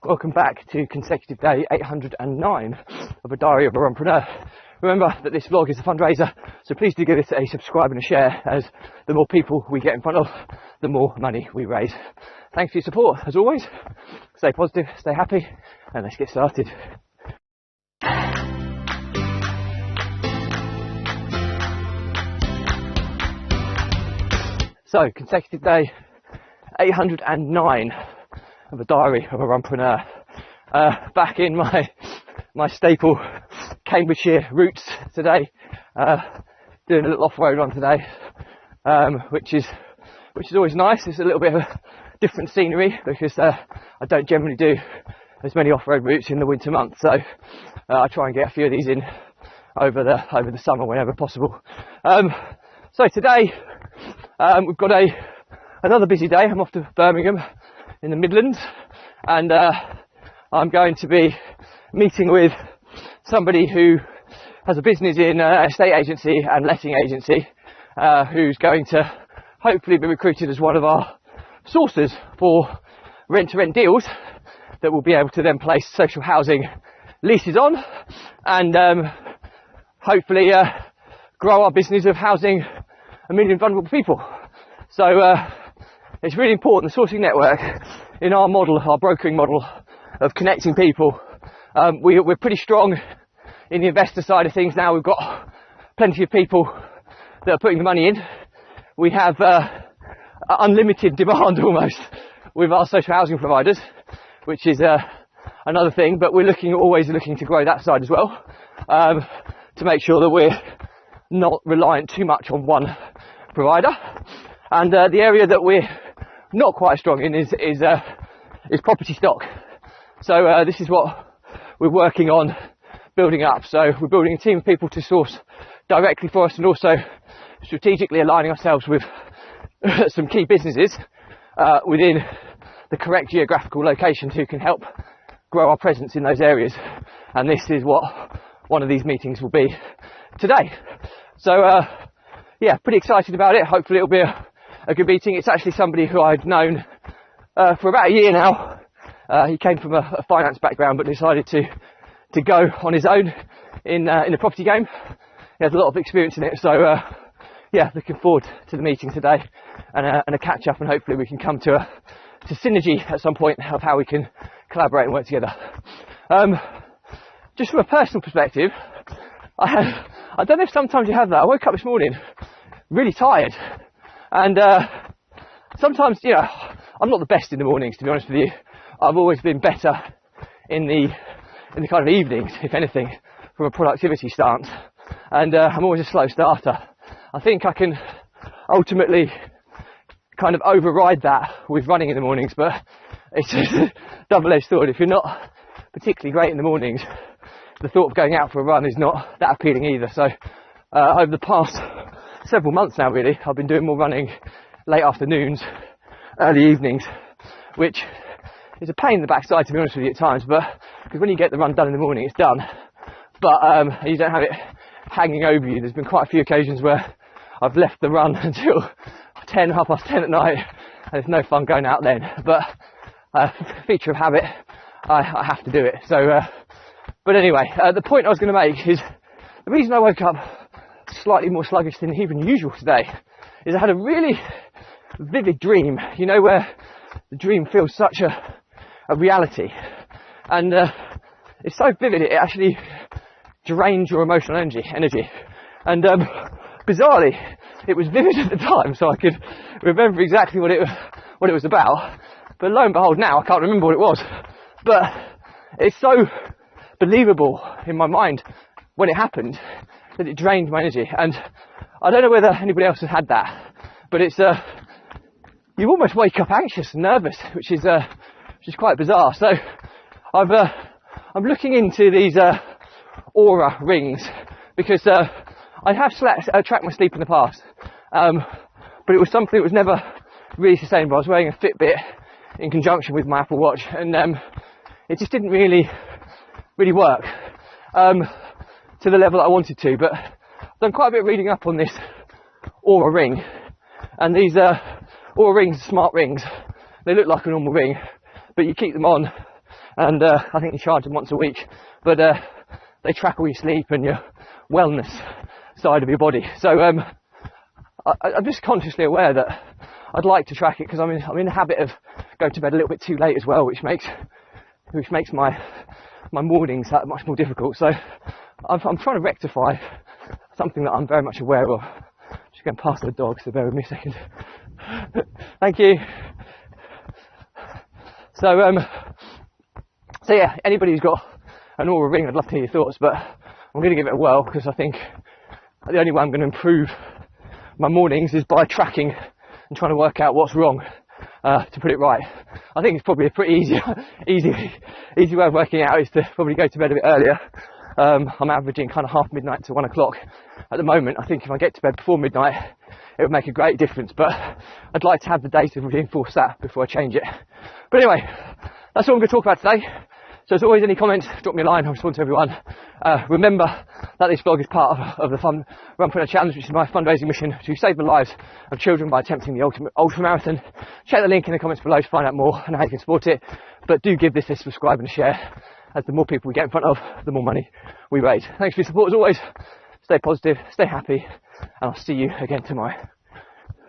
Welcome back to consecutive day 809 of a Diary of a Runpreneur. Remember that this vlog is a fundraiser, so please do give it a subscribe and a share, as the more people we get in front of, the more money we raise. Thanks for your support, as always. Stay positive, stay happy, and let's get started. So, consecutive day 809 of a Diary of a Runpreneur. Back in my staple Cambridgeshire roots today, doing a little off-road run today, which is always nice. It's a little bit of a different scenery because I don't generally do as many off-road routes in the winter months, so I try and get a few of these in over the summer whenever possible. So today we've got another busy day. I'm off to Birmingham in the Midlands, and I'm going to be meeting with somebody who has a business in estate agency and letting agency, who's going to hopefully be recruited as one of our sources for rent-to-rent deals that we'll be able to then place social housing leases on, and hopefully grow our business of housing 1 million vulnerable people. So it's really important, the sourcing network in our model, our brokering model of connecting people. We're pretty strong in the investor side of things now. We've got plenty of people that are putting the money in. We have unlimited demand almost with our social housing providers, which is another thing, but we're always looking to grow that side as well, to make sure that we're not reliant too much on one provider. And the area that we're not quite strong in is property stock. So this is what we're working on building up. So we're building a team of people to source directly for us, and also strategically aligning ourselves with some key businesses within the correct geographical locations who can help grow our presence in those areas. And this is what one of these meetings will be today. So yeah, pretty excited about it. Hopefully it'll be a good meeting. It's actually somebody who I've known for about a year now. He came from a finance background, but decided to go on his own in the property game. He has a lot of experience in it, so yeah, looking forward to the meeting today and a catch up, and hopefully we can come to synergy at some point of how we can collaborate and work together. Just from a personal perspective, I don't know if sometimes you have that. I woke up this morning really tired, and sometimes, you know, I'm not the best in the mornings, to be honest with you. I've always been better in the kind of evenings, if anything, from a productivity stance, and I'm always a slow starter. I think I can ultimately kind of override that with running in the mornings, but it's a double-edged sword. If you're not particularly great in the mornings, the thought of going out for a run is not that appealing either. So over the past several months now, really, I've been doing more running late afternoons, early evenings, which is a pain in the backside, to be honest with you, at times, but because when you get the run done in the morning, it's done, but you don't have it hanging over you. There's been quite a few occasions where I've left the run until 10:30 at night, and it's no fun going out then, but feature of habit, I have to do it. So but anyway, the point I was going to make is the reason I woke up slightly more sluggish than even usual today is I had a really vivid dream, you know, where the dream feels such a reality, and it's so vivid it actually drains your emotional energy, and bizarrely it was vivid at the time, so I could remember exactly what it was about, but lo and behold now I can't remember what it was, but it's so believable in my mind when it happened that it drained my energy. And I don't know whether anybody else has had that, but it's you almost wake up anxious and nervous, which is quite bizarre. So I'm looking into these aura rings because I have tracked my sleep in the past, but it was something that was never really sustainable. I was wearing a Fitbit in conjunction with my Apple Watch, and it just didn't really work to the level that I wanted to. But I've done quite a bit of reading up on this aura ring, and these aura rings are smart rings. They look like a normal ring, but you keep them on and I think you charge them once a week, but they track all your sleep and your wellness side of your body. So I'm just consciously aware that I'd like to track it, because I'm in the habit of going to bed a little bit too late as well, which makes my mornings that much more difficult. So I'm trying to rectify something that I'm very much aware of. Just going past the dog, so bear with me a second. Thank you. So yeah, anybody who's got an Aura ring, I'd love to hear your thoughts, but I'm going to give it a whirl, because I think the only way I'm going to improve my mornings is by tracking and trying to work out what's wrong to put it right. I think it's probably a pretty easy way of working it out is to probably go to bed a bit earlier. I'm averaging kind of half midnight to 1 o'clock at the moment. I think if I get to bed before midnight, it would make a great difference, but I'd like to have the data to reinforce that before I change it. But anyway, that's all I'm going to talk about today. So as always, any comments, drop me a line, I'll respond to everyone. Remember that this vlog is part of the Runpreneur Challenge, which is my fundraising mission to save the lives of children by attempting the ultimate ultramarathon. Check the link in the comments below to find out more and how you can support it. But do give this a subscribe and a share, as the more people we get in front of, the more money we raise. Thanks for your support as always. Stay positive, stay happy, and I'll see you again tomorrow.